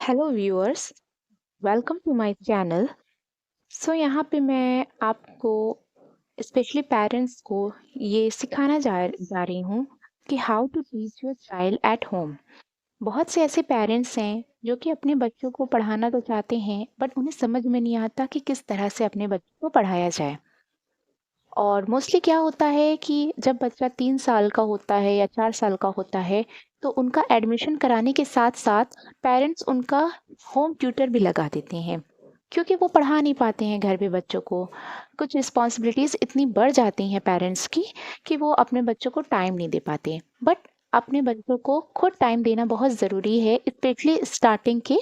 Hello viewers, welcome to my channel. यहाँ पे मैं आपको स्पेशली पेरेंट्स को ये सिखाना जा रही हूँ कि how to teach your child at home. बहुत से ऐसे पेरेंट्स हैं जो कि अपने बच्चों को पढ़ाना तो चाहते हैं बट उन्हें समझ में नहीं आता कि किस तरह से अपने बच्चों को पढ़ाया जाए। और मोस्टली क्या होता है कि जब बच्चा 3 साल का होता है या 4 साल का होता है तो उनका एडमिशन कराने के साथ साथ पेरेंट्स उनका होम ट्यूटर भी लगा देते हैं, क्योंकि वो पढ़ा नहीं पाते हैं घर पे बच्चों को। कुछ रिस्पॉन्सिबिलिटीज़ इतनी बढ़ जाती हैं पेरेंट्स की कि वो अपने बच्चों को टाइम नहीं दे पाते। बट अपने बच्चों को खुद टाइम देना बहुत ज़रूरी है, स्पेशली स्टार्टिंग के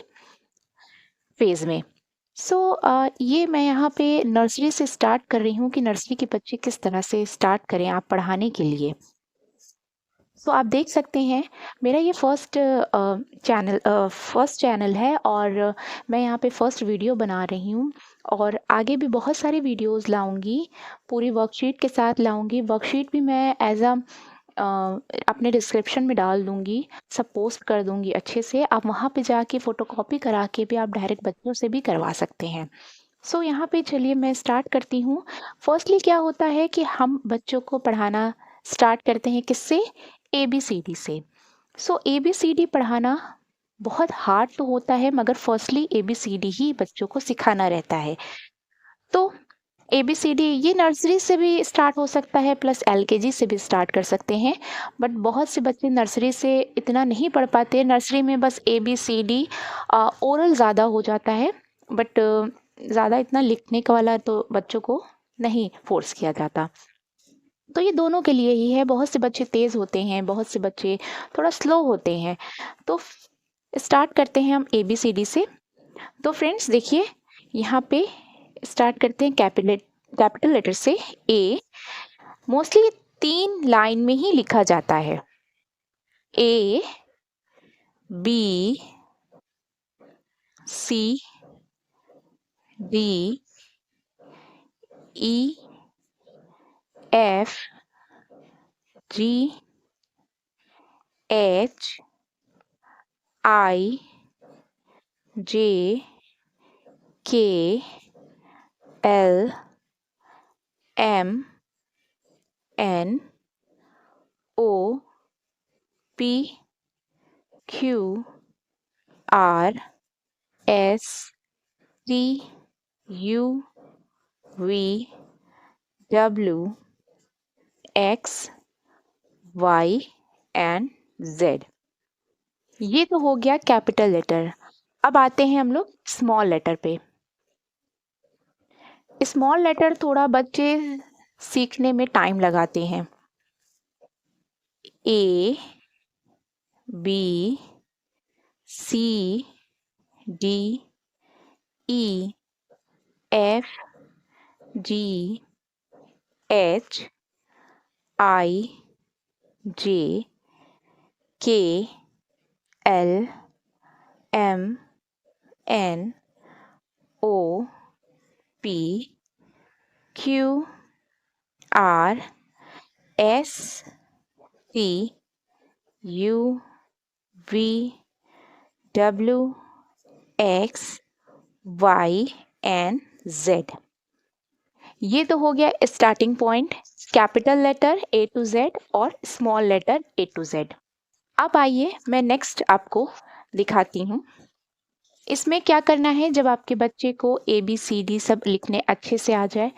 फेज़ में। ये मैं यहाँ पे नर्सरी से स्टार्ट कर रही हूँ कि नर्सरी के बच्चे किस तरह से स्टार्ट करें आप पढ़ाने के लिए। आप देख सकते हैं मेरा ये फर्स्ट चैनल है और मैं यहाँ पे फर्स्ट वीडियो बना रही हूँ और आगे भी बहुत सारी वीडियोस लाऊंगी, पूरी वर्कशीट के साथ लाऊंगी। वर्कशीट भी मैं अपने डिस्क्रिप्शन में डाल दूंगी, सब पोस्ट कर दूंगी अच्छे से। आप वहाँ पे जाके फ़ोटोकॉपी करा के भी आप डायरेक्ट बच्चों से भी करवा सकते हैं। यहाँ पे चलिए मैं स्टार्ट करती हूँ। फर्स्टली क्या होता है कि हम बच्चों को पढ़ाना स्टार्ट करते हैं किससे? ABCD से। ABCD पढ़ाना बहुत हार्ड तो होता है, मगर फर्स्टली ABCD ही बच्चों को सिखाना रहता है। तो ABCD ये नर्सरी से भी स्टार्ट हो सकता है, प्लस LKG से भी स्टार्ट कर सकते हैं। बट बहुत से बच्चे नर्सरी से इतना नहीं पढ़ पाते। नर्सरी में बस ABCD ओरल ज़्यादा हो जाता है, बट ज़्यादा इतना लिखने का वाला तो बच्चों को नहीं फोर्स किया जाता। तो ये दोनों के लिए ही है। बहुत से बच्चे तेज़ होते हैं, बहुत से बच्चे थोड़ा स्लो होते हैं। तो स्टार्ट करते हैं हम ABCD से। तो फ्रेंड्स देखिए, यहाँ पे स्टार्ट करते हैं कैपिटल लेटर से। A मोस्टली 3 लाइन में ही लिखा जाता है। A B C D E F G H I J K L M N O P Q R S T U V W X Y and Z। ये तो हो गया capital letter. अब आते हैं हम लोग स्मॉल लेटर पे। स्मॉल लेटर थोड़ा बच्चे सीखने में टाइम लगाते हैं। A B C D E F G H I J K L M N O P Q R S T U V W X Y and Z। ये तो हो गया starting point, capital letter A to Z और small letter A to Z। अब आइए मैं next आपको दिखाती हूँ। इसमें क्या करना है, जब आपके बच्चे को ABCD सब लिखने अच्छे से आ जाए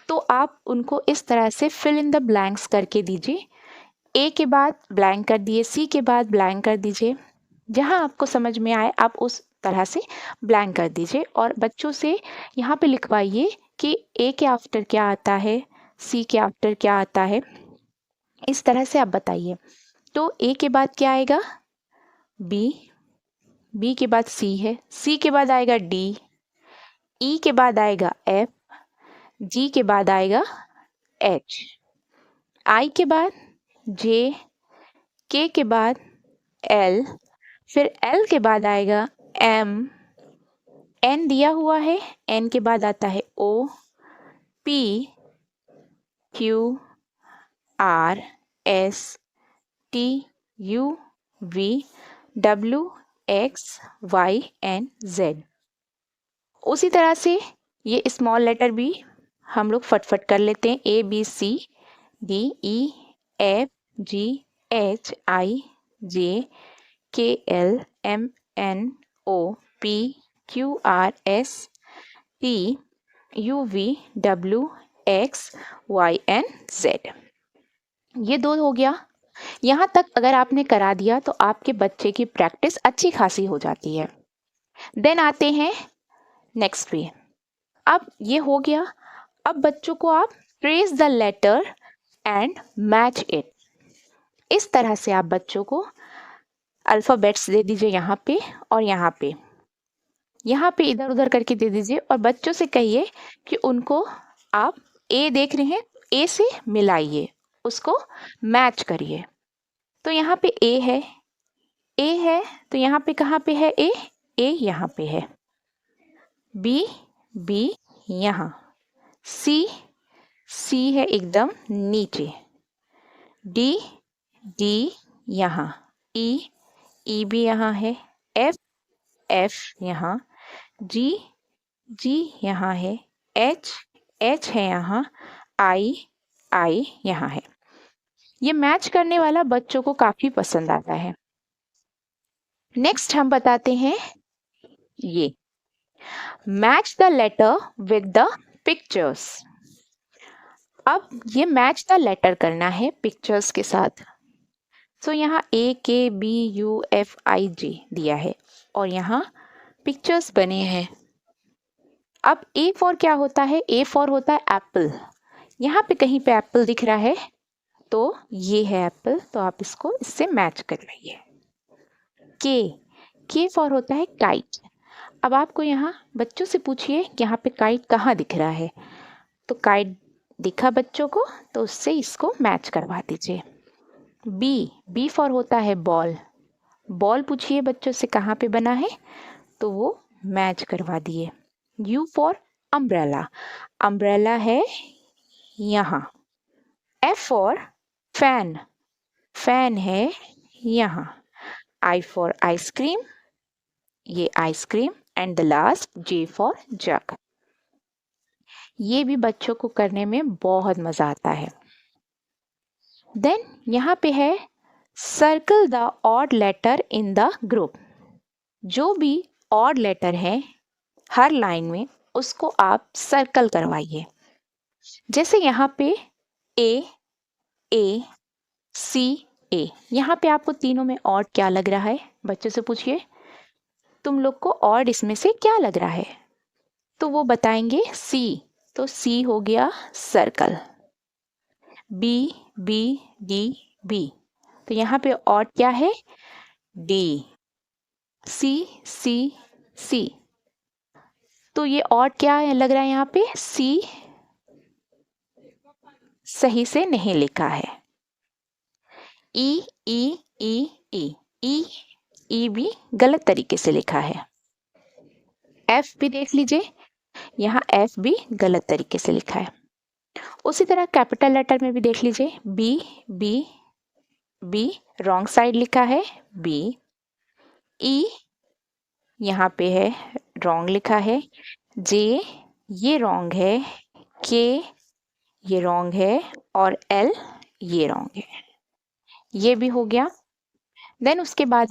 तो आप उनको इस तरह से फिल इन द ब्लैंक्स करके दीजिए। A के बाद ब्लैंक कर दिए, C के बाद ब्लैंक कर दीजिए। जहाँ आपको समझ में आए आप उस तरह से ब्लैंक कर दीजिए और बच्चों से यहाँ पे लिखवाइए कि A के आफ्टर क्या आता है, C के आफ्टर क्या आता है। इस तरह से आप बताइए। तो A के बाद क्या आएगा? B, B के बाद C है, C के बाद आएगा D, E के बाद आएगा F, G के बाद आएगा H, I के बाद J, K के बाद L, फिर L के बाद आएगा M, N दिया हुआ है, N के बाद आता है O, P, Q, R, S, T, U, V, W, X Y and Z. उसी तरह से ये स्मॉल लेटर भी हम लोग फटफट कर लेते हैं। A B C D E F G H I J K L M N O P Q R S T U V W X Y and Z. ये 2 हो गया। यहाँ तक अगर आपने करा दिया तो आपके बच्चे की प्रैक्टिस अच्छी खासी हो जाती है। देन आते हैं नेक्स्ट पे। अब ये हो गया। अब बच्चों को आप trace the letter and match it. इस तरह से आप बच्चों को अल्फ़ाबेट्स दे दीजिए यहाँ पे और यहाँ पे इधर उधर करके दे दीजिए और बच्चों से कहिए कि उनको आप ए देख रहे हैं, ए से मिलाइए, उसको मैच करिए। तो यहाँ पे ए है तो यहाँ पे कहाँ पे है ए यहाँ पे है। बी यहाँ, सी है एकदम नीचे, डी यहाँ, ई भी यहाँ है, एफ यहाँ, जी यहाँ है, एच है यहाँ, आई यहाँ है। ये मैच करने वाला बच्चों को काफी पसंद आता है। नेक्स्ट हम बताते हैं ये match the letter with the pictures. अब ये मैच द लेटर करना है पिक्चर्स के साथ। तो यहाँ ए के बी यू एफ आई जी दिया है और यहाँ पिक्चर्स बने हैं। अब ए फॉर क्या होता है? ए फॉर होता है एप्पल। यहाँ पे कहीं पे एप्पल दिख रहा है तो ये है एप्पल, तो आप इसको इससे मैच कर लीजिए। के फॉर होता है काइट। अब आपको यहाँ बच्चों से पूछिए कि यहाँ पे काइट कहाँ दिख रहा है, तो काइट दिखा बच्चों को तो उससे इसको मैच करवा दीजिए। बी फॉर होता है बॉल। बॉल पूछिए बच्चों से कहाँ पे बना है तो वो मैच करवा दिए। You for umbrella. अम्ब्रेला है यहाँ। F for fan. फैन है यहाँ। I for ice cream. ये ice cream. And the last J for jug. ये भी बच्चों को करने में बहुत मजा आता है। देन यहाँ पे है circle the odd letter in the group. जो भी ऑड लेटर है हर लाइन में उसको आप सर्कल करवाइए। जैसे यहाँ पे ए सी ए, यहाँ पे आपको तीनों में ऑड क्या लग रहा है? बच्चों से पूछिए तुम लोग को ऑड इसमें से क्या लग रहा है, तो वो बताएंगे सी, तो सी हो गया सर्कल। बी, तो यहाँ पे ऑड क्या है? डी। सी, तो ये ऑड क्या लग रहा है? यहाँ पे सी सही से नहीं लिखा है। ई भी गलत तरीके से लिखा है। एफ भी देख लीजिए, यहाँ एफ भी गलत तरीके से लिखा है। उसी तरह कैपिटल लेटर में भी देख लीजिए, बी रॉन्ग साइड लिखा है। बी ई यहाँ पे है रॉन्ग लिखा है। जे ये रॉन्ग है। के ये रॉन्ग है और एल ये रॉन्ग है। ये भी हो गया। देन उसके बाद